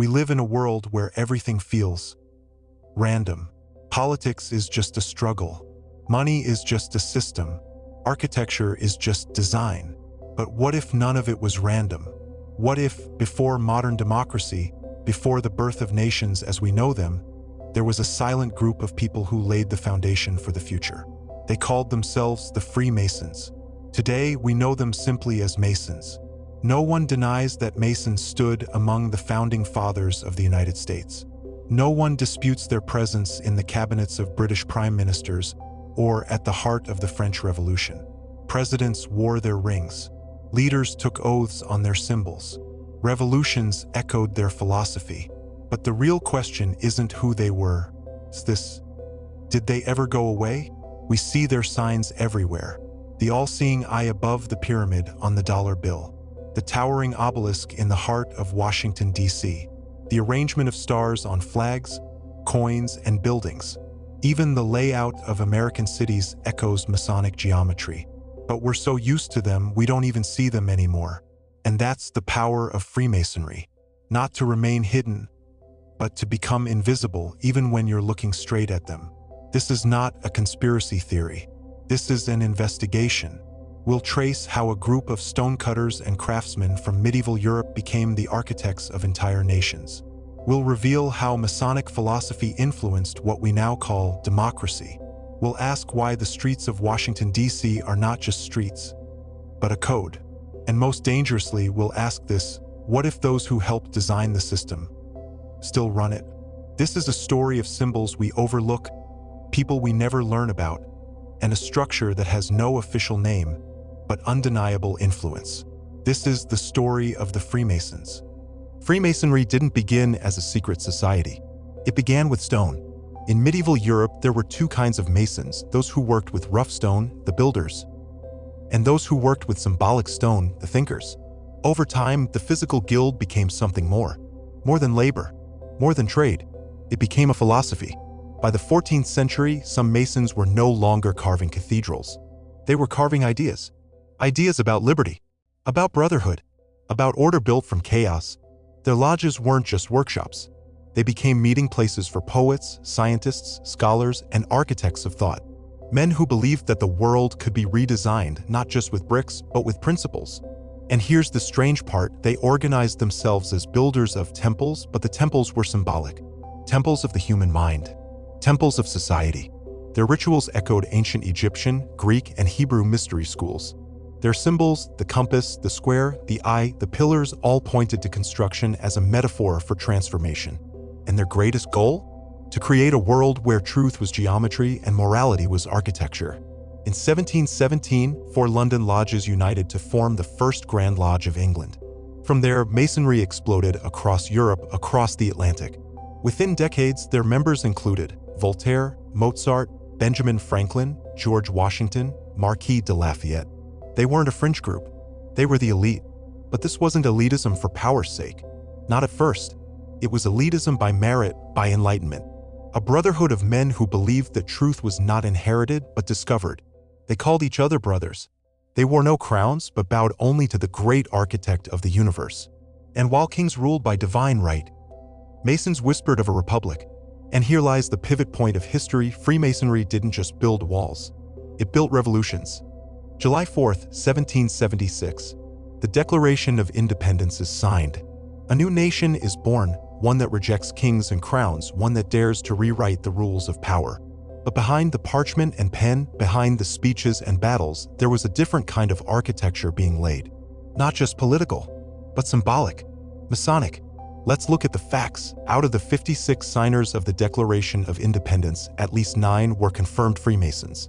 We live in a world where everything feels random. Politics is just a struggle. Money is just a system. Architecture is just design. But what if none of it was random? What if, before modern democracy, before the birth of nations as we know them, there was a silent group of people who laid the foundation for the future? They called themselves the Freemasons. Today, we know them simply as Masons. No one denies that Masons stood among the founding fathers of the United States. No one disputes their presence in the cabinets of British prime ministers or at the heart of the French Revolution. Presidents wore their rings. Leaders took oaths on their symbols. Revolutions echoed their philosophy. But the real question isn't who they were. It's this: did they ever go away? We see their signs everywhere. The all-seeing eye above the pyramid on the dollar bill. The towering obelisk in the heart of Washington, D.C. The arrangement of stars on flags, coins, and buildings. Even the layout of American cities echoes Masonic geometry. But we're so used to them, we don't even see them anymore. And that's the power of Freemasonry. Not to remain hidden, but to become invisible even when you're looking straight at them. This is not a conspiracy theory. This is an investigation. We'll trace how a group of stonecutters and craftsmen from medieval Europe became the architects of entire nations. We'll reveal how Masonic philosophy influenced what we now call democracy. We'll ask why the streets of Washington, D.C. are not just streets, but a code. And most dangerously, we'll ask this: what if those who helped design the system still run it? This is a story of symbols we overlook, people we never learn about, and a structure that has no official name, but undeniable influence. This is the story of the Freemasons. Freemasonry didn't begin as a secret society. It began with stone. In medieval Europe, there were two kinds of Masons: those who worked with rough stone, the builders, and those who worked with symbolic stone, the thinkers. Over time, the physical guild became something more than labor, more than trade. It became a philosophy. By the 14th century, some Masons were no longer carving cathedrals. They were carving ideas. Ideas about liberty, about brotherhood, about order built from chaos. Their lodges weren't just workshops. They became meeting places for poets, scientists, scholars, and architects of thought. Men who believed that the world could be redesigned not just with bricks, but with principles. And here's the strange part: they organized themselves as builders of temples, but the temples were symbolic. Temples of the human mind. Temples of society. Their rituals echoed ancient Egyptian, Greek, and Hebrew mystery schools. Their symbols, the compass, the square, the eye, the pillars, all pointed to construction as a metaphor for transformation. And their greatest goal? To create a world where truth was geometry and morality was architecture. In 1717, 4 London lodges united to form the first Grand Lodge of England. From there, Masonry exploded across Europe, across the Atlantic. Within decades, their members included Voltaire, Mozart, Benjamin Franklin, George Washington, Marquis de Lafayette. They weren't a fringe group. They were the elite. But this wasn't elitism for power's sake. Not at first. It was elitism by merit, by enlightenment. A brotherhood of men who believed that truth was not inherited, but discovered. They called each other brothers. They wore no crowns, but bowed only to the great architect of the universe. And while kings ruled by divine right, Masons whispered of a republic. And here lies the pivot point of history: Freemasonry didn't just build walls. It built revolutions. July 4th, 1776. The Declaration of Independence is signed. A new nation is born, one that rejects kings and crowns, one that dares to rewrite the rules of power. But behind the parchment and pen, behind the speeches and battles, there was a different kind of architecture being laid. Not just political, but symbolic, Masonic. Let's look at the facts. Out of the 56 signers of the Declaration of Independence, at least 9 were confirmed Freemasons.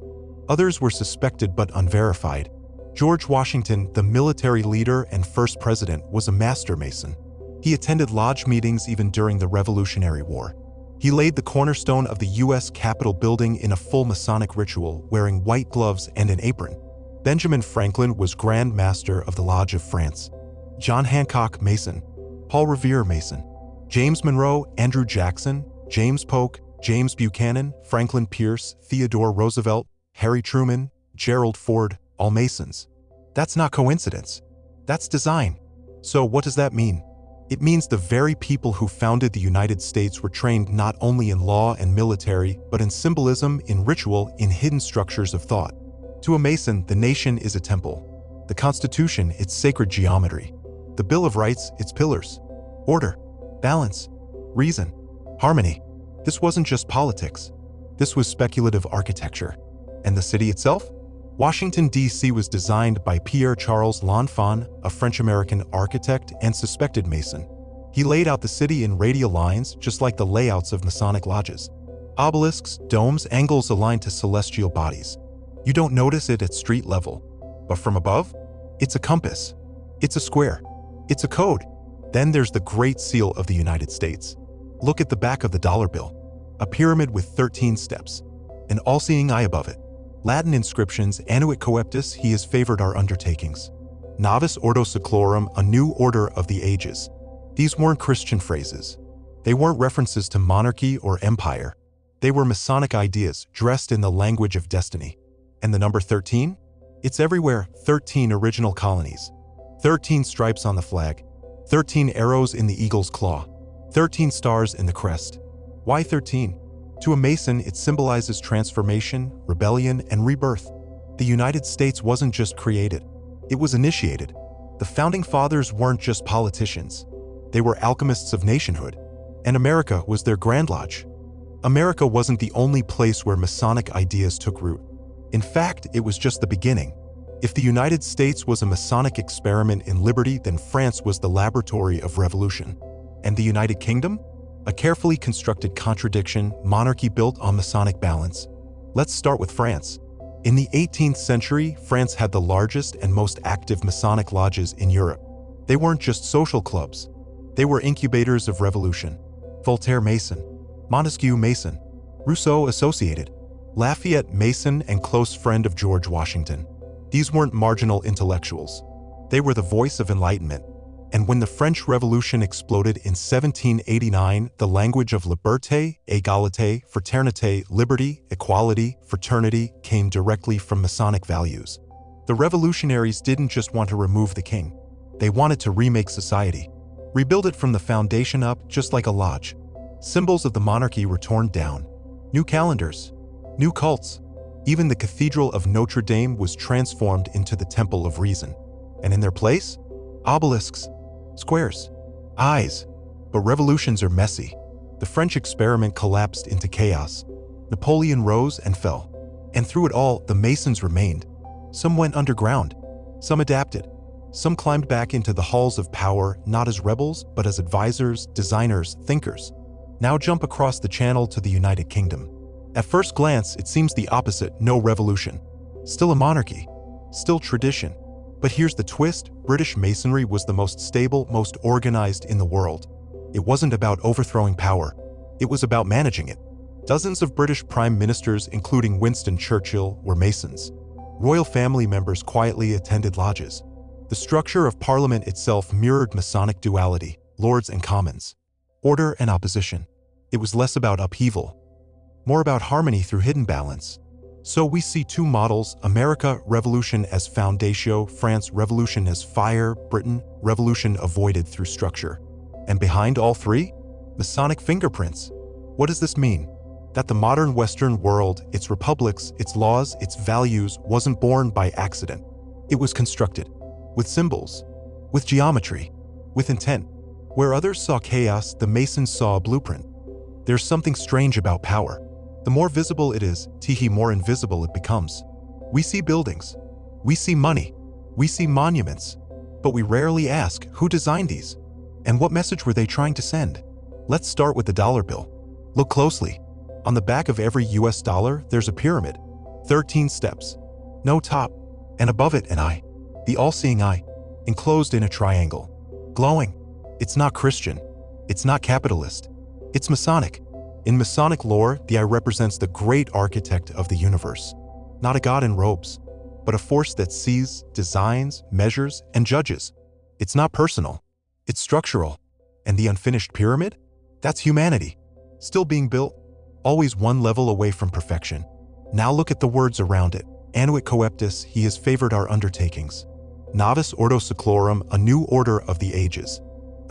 Others were suspected but unverified. George Washington, the military leader and first president, was a master Mason. He attended lodge meetings even during the Revolutionary War. He laid the cornerstone of the U.S. Capitol building in a full Masonic ritual, wearing white gloves and an apron. Benjamin Franklin was Grand Master of the Lodge of France. John Hancock, Mason. Paul Revere, Mason. James Monroe, Andrew Jackson, James Polk, James Buchanan, Franklin Pierce, Theodore Roosevelt, Harry Truman, Gerald Ford, all Masons. That's not coincidence. That's design. So what does that mean? It means the very people who founded the United States were trained not only in law and military, but in symbolism, in ritual, in hidden structures of thought. To a Mason, the nation is a temple. The Constitution, its sacred geometry. The Bill of Rights, its pillars. Order, balance, reason, harmony. This wasn't just politics. This was speculative architecture. And the city itself? Washington, D.C. was designed by Pierre-Charles L'Enfant, a French-American architect and suspected Mason. He laid out the city in radial lines, just like the layouts of Masonic lodges. Obelisks, domes, angles aligned to celestial bodies. You don't notice it at street level. But from above? It's a compass. It's a square. It's a code. Then there's the Great Seal of the United States. Look at the back of the dollar bill. A pyramid with 13 steps. An all-seeing eye above it. Latin inscriptions, Annuit coeptis, he has favored our undertakings. Novus Ordo Seclorum, a new order of the ages. These weren't Christian phrases. They weren't references to monarchy or empire. They were Masonic ideas dressed in the language of destiny. And the number 13? It's everywhere. 13 original colonies. 13 stripes on the flag. 13 arrows in the eagle's claw. 13 stars in the crest. Why 13? To a Mason, it symbolizes transformation, rebellion, and rebirth. The United States wasn't just created. It was initiated. The Founding Fathers weren't just politicians. They were alchemists of nationhood. And America was their Grand Lodge. America wasn't the only place where Masonic ideas took root. In fact, it was just the beginning. If the United States was a Masonic experiment in liberty, then France was the laboratory of revolution. And the United Kingdom? A carefully constructed contradiction, monarchy built on Masonic balance. Let's start with France. In the 18th century, France had the largest and most active Masonic lodges in Europe. They weren't just social clubs. They were incubators of revolution. Voltaire Mason, Montesquieu Mason, Rousseau Associated, Lafayette Mason and close friend of George Washington. These weren't marginal intellectuals. They were the voice of enlightenment. And when the French Revolution exploded in 1789, the language of liberté, égalité, fraternité, liberty, equality, fraternity came directly from Masonic values. The revolutionaries didn't just want to remove the king. They wanted to remake society, rebuild it from the foundation up, just like a lodge. Symbols of the monarchy were torn down. New calendars, new cults. Even the Cathedral of Notre Dame was transformed into the Temple of Reason. And in their place? Obelisks. Squares, eyes. But revolutions are messy. The French experiment collapsed into chaos. Napoleon rose and fell. And through it all, the Masons remained. Some went underground. Some adapted. Some climbed back into the halls of power, not as rebels, but as advisors, designers, thinkers. Now jump across the channel to the United Kingdom. At first glance, it seems the opposite, no revolution. Still a monarchy. Still tradition. But here's the twist, British Masonry was the most stable, most organized in the world. It wasn't about overthrowing power. It was about managing it. Dozens of British prime ministers, including Winston Churchill, were Masons. Royal family members quietly attended lodges. The structure of Parliament itself mirrored Masonic duality, lords and commons, order and opposition. It was less about upheaval, more about harmony through hidden balance. So we see two models, America, revolution as foundatio, France, revolution as fire, Britain, revolution avoided through structure. And behind all three? Masonic fingerprints. What does this mean? That the modern Western world, its republics, its laws, its values, wasn't born by accident. It was constructed. With symbols. With geometry. With intent. Where others saw chaos, the Masons saw a blueprint. There's something strange about power. The more visible it is, the more invisible it becomes. We see buildings. We see money. We see monuments. But we rarely ask, who designed these? And what message were they trying to send? Let's start with the dollar bill. Look closely. On the back of every US dollar, there's a pyramid. 13 steps. No top. And above it, an eye. The all-seeing eye. Enclosed in a triangle. Glowing. It's not Christian. It's not capitalist. It's Masonic. In Masonic lore, the eye represents the great architect of the universe. Not a god in robes, but a force that sees, designs, measures, and judges. It's not personal. It's structural. And the unfinished pyramid? That's humanity. Still being built, always one level away from perfection. Now look at the words around it. Annuit coeptis, he has favored our undertakings. Novus Ordo Seclorum, a new order of the ages.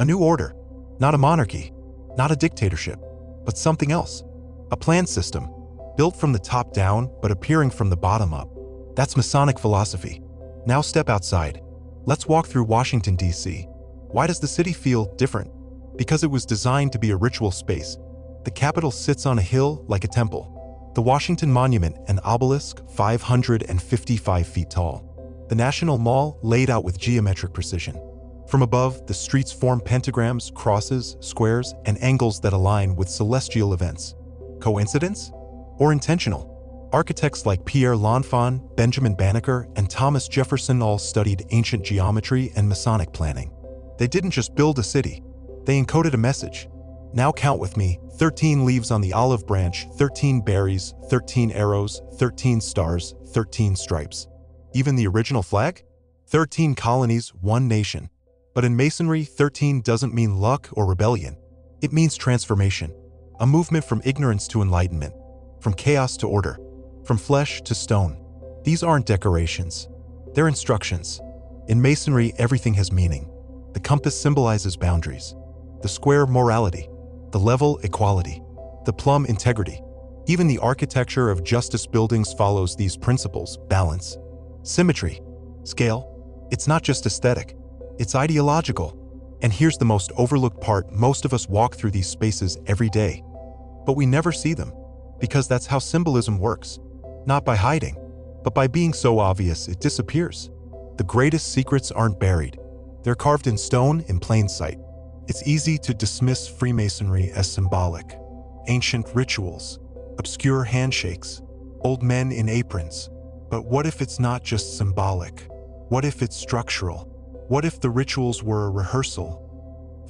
A new order. Not a monarchy. Not a dictatorship. But something else. A planned system. Built from the top down, but appearing from the bottom up. That's Masonic philosophy. Now step outside. Let's walk through Washington, D.C. Why does the city feel different? Because it was designed to be a ritual space. The Capitol sits on a hill like a temple. The Washington Monument, an obelisk 555 feet tall. The National Mall laid out with geometric precision. From above, the streets form pentagrams, crosses, squares, and angles that align with celestial events. Coincidence? Or intentional? Architects like Pierre L'Enfant, Benjamin Banneker, and Thomas Jefferson all studied ancient geometry and Masonic planning. They didn't just build a city. They encoded a message. Now count with me: 13 leaves on the olive branch, 13 berries, 13 arrows, 13 stars, 13 stripes. Even the original flag? 13 colonies, one nation. But in Masonry, 13 doesn't mean luck or rebellion. It means transformation. A movement from ignorance to enlightenment. From chaos to order. From flesh to stone. These aren't decorations. They're instructions. In Masonry, everything has meaning. The compass symbolizes boundaries. The square, morality. The level, equality. The plumb, integrity. Even the architecture of justice buildings follows these principles: balance, symmetry, scale. It's not just aesthetic. It's ideological. And here's the most overlooked part: most of us walk through these spaces every day. But we never see them. Because that's how symbolism works. Not by hiding, but by being so obvious it disappears. The greatest secrets aren't buried. They're carved in stone in plain sight. It's easy to dismiss Freemasonry as symbolic. Ancient rituals, obscure handshakes, old men in aprons. But what if it's not just symbolic? What if it's structural? What if the rituals were a rehearsal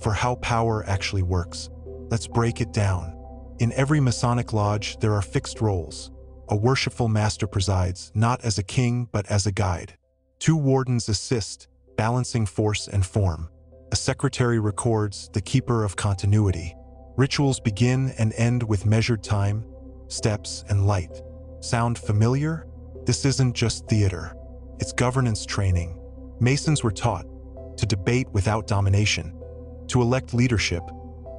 for how power actually works? Let's break it down. In every Masonic lodge, there are fixed roles. A worshipful master presides, not as a king, but as a guide. 2 wardens assist, balancing force and form. A secretary records, the keeper of continuity. Rituals begin and end with measured time, steps, and light. Sound familiar? This isn't just theater. It's governance training. Masons were taught to debate without domination, to elect leadership,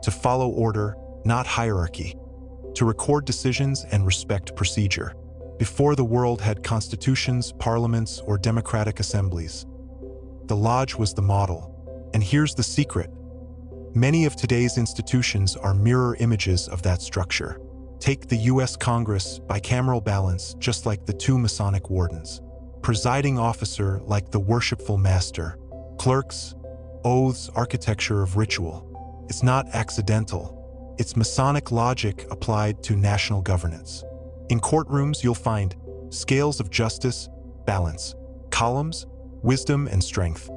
to follow order, not hierarchy, to record decisions and respect procedure. Before the world had constitutions, parliaments, or democratic assemblies, the lodge was the model. And here's the secret. Many of today's institutions are mirror images of that structure. Take the U.S. Congress, bicameral balance, just like the 2 Masonic wardens. Presiding officer like the worshipful master. Clerks, oaths, architecture of ritual. It's not accidental. It's Masonic logic applied to national governance. In courtrooms, you'll find scales of justice, balance, columns, wisdom and strength,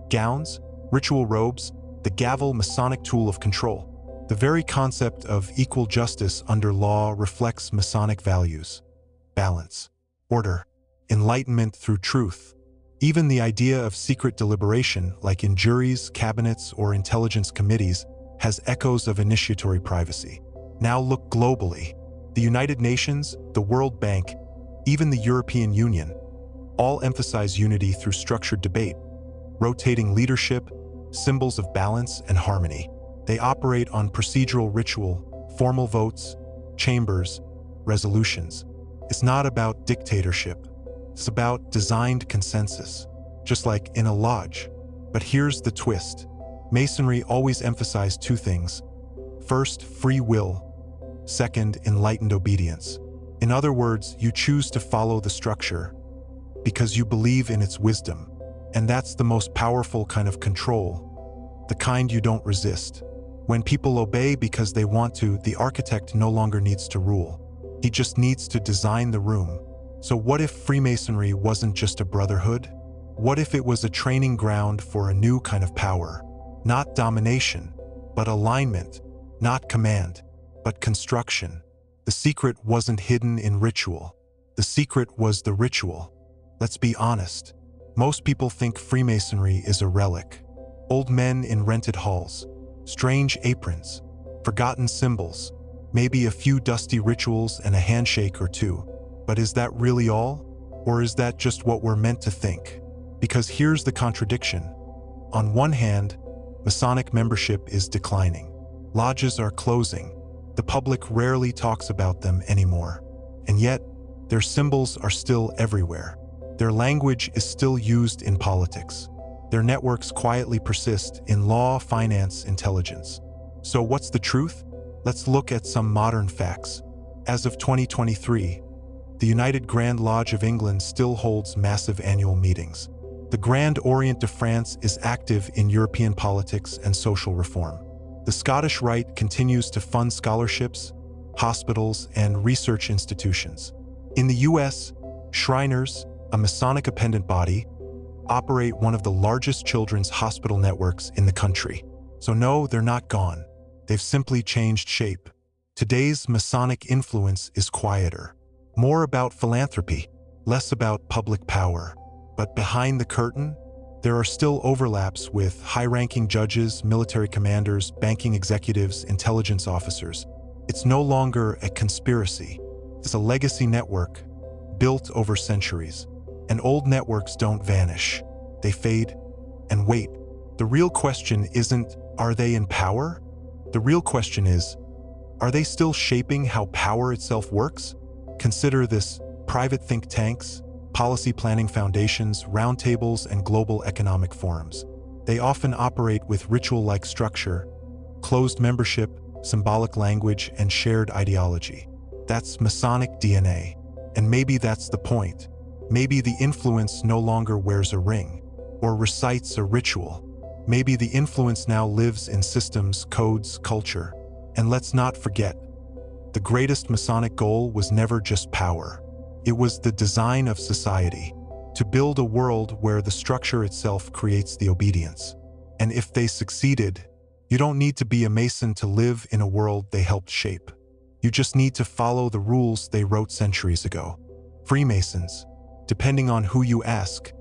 gowns, ritual robes, the gavel, Masonic tool of control. The very concept of equal justice under law reflects Masonic values: balance, order, enlightenment through truth. Even the idea of secret deliberation, like in juries, cabinets, or intelligence committees, has echoes of initiatory privacy. Now look globally. The United Nations, the World Bank, even the European Union, all emphasize unity through structured debate, rotating leadership, symbols of balance and harmony. They operate on procedural ritual, formal votes, chambers, resolutions. It's not about dictatorship. It's about designed consensus, just like in a lodge. But here's the twist. Masonry always emphasized 2 things. First, free will. Second, enlightened obedience. In other words, you choose to follow the structure because you believe in its wisdom. And that's the most powerful kind of control, the kind you don't resist. When people obey because they want to, the architect no longer needs to rule. He just needs to design the room. So what if Freemasonry wasn't just a brotherhood? What if it was a training ground for a new kind of power? Not domination, but alignment. Not command, but construction. The secret wasn't hidden in ritual. The secret was the ritual. Let's be honest. Most people think Freemasonry is a relic. Old men in rented halls, strange aprons, forgotten symbols, maybe a few dusty rituals and a handshake or 2. But is that really all? Or is that just what we're meant to think? Because here's the contradiction. On one hand, Masonic membership is declining. Lodges are closing. The public rarely talks about them anymore. And yet, their symbols are still everywhere. Their language is still used in politics. Their networks quietly persist in law, finance, intelligence. So what's the truth? Let's look at some modern facts. As of 2023, the United Grand Lodge of England still holds massive annual meetings. The Grand Orient de France is active in European politics and social reform. The Scottish Rite continues to fund scholarships, hospitals, and research institutions. In the US, Shriners, a Masonic appendant body, operate one of the largest children's hospital networks in the country. So no, they're not gone. They've simply changed shape. Today's Masonic influence is quieter, more about philanthropy, less about public power. But behind the curtain, there are still overlaps with high-ranking judges, military commanders, banking executives, intelligence officers. It's no longer a conspiracy. It's a legacy network built over centuries. And old networks don't vanish. They fade and wait. The real question isn't, are they in power? The real question is, are they still shaping how power itself works? Consider this: private think tanks, policy planning foundations, roundtables, and global economic forums. They often operate with ritual-like structure, closed membership, symbolic language, and shared ideology. That's Masonic DNA. And maybe that's the point. Maybe the influence no longer wears a ring or recites a ritual. Maybe the influence now lives in systems, codes, culture. And let's not forget, the greatest Masonic goal was never just power. It was the design of society, to build a world where the structure itself creates the obedience. And if they succeeded, you don't need to be a Mason to live in a world they helped shape. You just need to follow the rules they wrote centuries ago. Freemasons, depending on who you ask,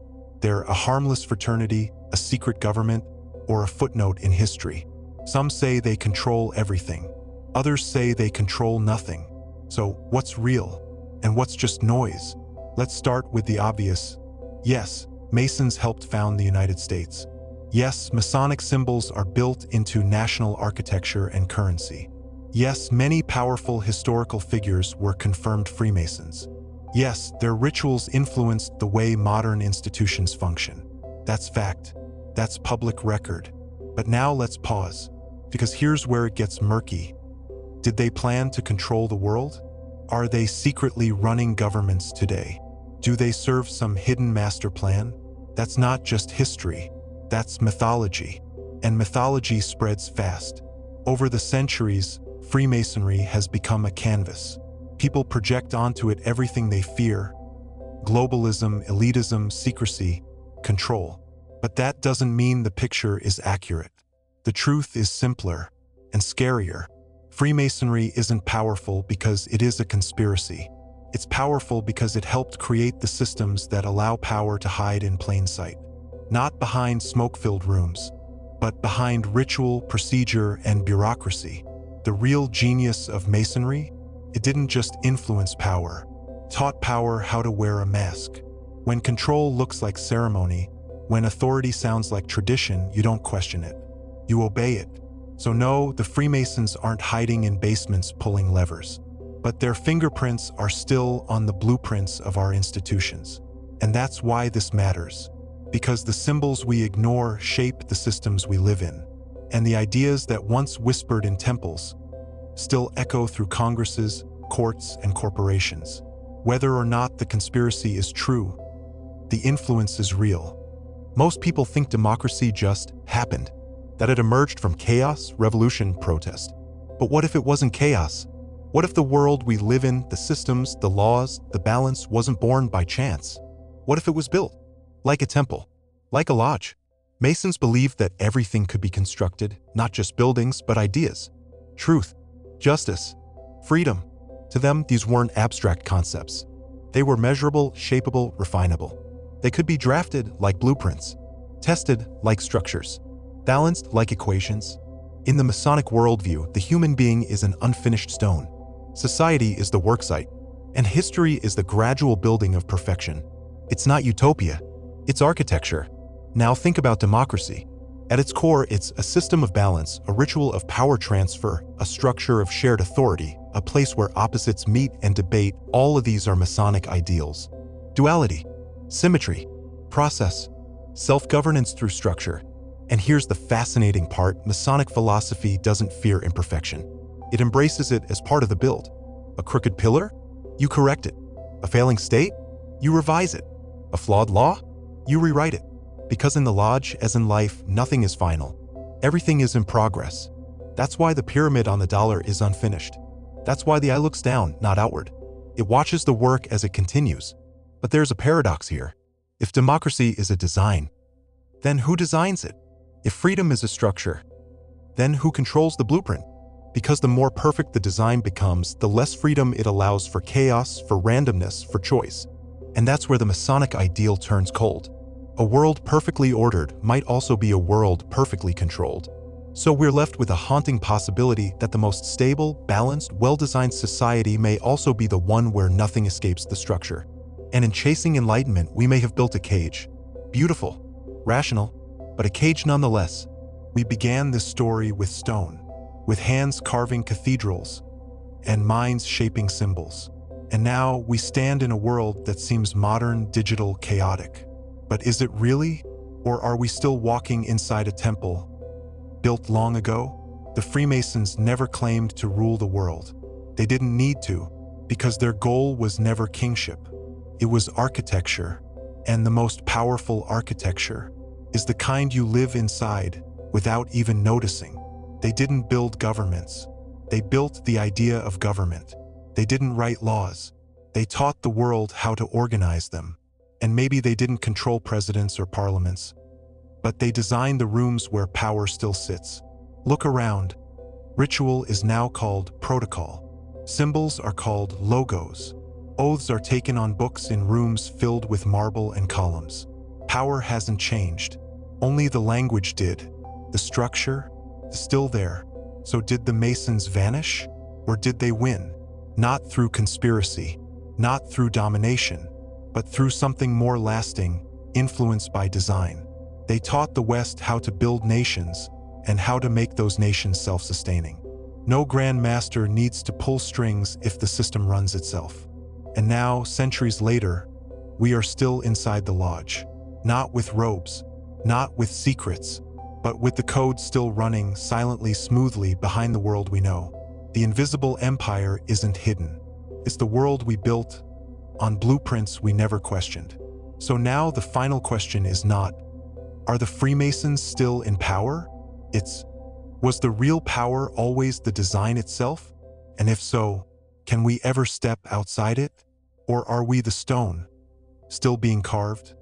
they're a harmless fraternity, a secret government, or a footnote in history. Some say they control everything. Others say they control nothing. So what's real? And what's just noise? Let's start with the obvious. Yes, Masons helped found the United States. Yes, Masonic symbols are built into national architecture and currency. Yes, many powerful historical figures were confirmed Freemasons. Yes, their rituals influenced the way modern institutions function. That's fact. That's public record. But now let's pause, because here's where it gets murky. Did they plan to control the world? Are they secretly running governments today? Do they serve some hidden master plan? That's not just history. That's mythology. And mythology spreads fast. Over the centuries, Freemasonry has become a canvas. People project onto it everything they fear: globalism, elitism, secrecy, control. But that doesn't mean the picture is accurate. The truth is simpler and scarier. Freemasonry isn't powerful because it is a conspiracy. It's powerful because it helped create the systems that allow power to hide in plain sight. Not behind smoke-filled rooms, but behind ritual, procedure, and bureaucracy. The real genius of Masonry? It didn't just influence power. It taught power how to wear a mask. When control looks like ceremony, when authority sounds like tradition, you don't question it. You obey it. So no, the Freemasons aren't hiding in basements pulling levers. But their fingerprints are still on the blueprints of our institutions. And that's why this matters. Because the symbols we ignore shape the systems we live in. And the ideas that once whispered in temples still echo through congresses, courts, and corporations. Whether or not the conspiracy is true, the influence is real. Most people think democracy just happened, that it emerged from chaos, revolution, protest. But what if it wasn't chaos? What if the world we live in, the systems, the laws, the balance wasn't born by chance? What if it was built? Like a temple, like a lodge. Masons believed that everything could be constructed, not just buildings, but ideas. Truth, justice, freedom. To them, these weren't abstract concepts. They were measurable, shapeable, refinable. They could be drafted like blueprints, tested like structures, balanced like equations. In the Masonic worldview, the human being is an unfinished stone. Society is the worksite, and history is the gradual building of perfection. It's not utopia, it's architecture. Now think about democracy. At its core, it's a system of balance, a ritual of power transfer, a structure of shared authority, a place where opposites meet and debate. All of these are Masonic ideals. Duality, symmetry, process, self-governance through structure. And here's the fascinating part: Masonic philosophy doesn't fear imperfection. It embraces it as part of the build. A crooked pillar? You correct it. A failing state? You revise it. A flawed law? You rewrite it. Because in the lodge, as in life, nothing is final. Everything is in progress. That's why the pyramid on the dollar is unfinished. That's why the eye looks down, not outward. It watches the work as it continues. But there's a paradox here. If democracy is a design, then who designs it? If freedom is a structure, then who controls the blueprint? Because the more perfect the design becomes, the less freedom it allows for chaos, for randomness, for choice. And that's where the Masonic ideal turns cold. A world perfectly ordered might also be a world perfectly controlled. So we're left with a haunting possibility that the most stable, balanced, well-designed society may also be the one where nothing escapes the structure. And in chasing enlightenment, we may have built a cage. Beautiful, rational, but a cage nonetheless. We began this story with stone, with hands carving cathedrals, and minds shaping symbols. And now we stand in a world that seems modern, digital, chaotic. But is it really? Or are we still walking inside a temple built long ago? The Freemasons never claimed to rule the world. They didn't need to, because their goal was never kingship. It was architecture, and the most powerful architecture is the kind you live inside without even noticing. They didn't build governments. They built the idea of government. They didn't write laws. They taught the world how to organize them. And maybe they didn't control presidents or parliaments, but they designed the rooms where power still sits. Look around. Ritual is now called protocol. Symbols are called logos. Oaths are taken on books in rooms filled with marble and columns. Power hasn't changed. Only the language did. The structure is still there. So did the Masons vanish? Or did they win? Not through conspiracy, not through domination, but through something more lasting, influenced by design. They taught the West how to build nations and how to make those nations self-sustaining. No Grand Master needs to pull strings if the system runs itself. And now, centuries later, we are still inside the lodge. Not with robes, not with secrets, but with the code still running silently, smoothly behind the world we know. The invisible empire isn't hidden. It's the world we built on blueprints we never questioned. So now the final question is not, are the Freemasons still in power? It's, was the real power always the design itself? And if so, can we ever step outside it? Or are we the stone, still being carved?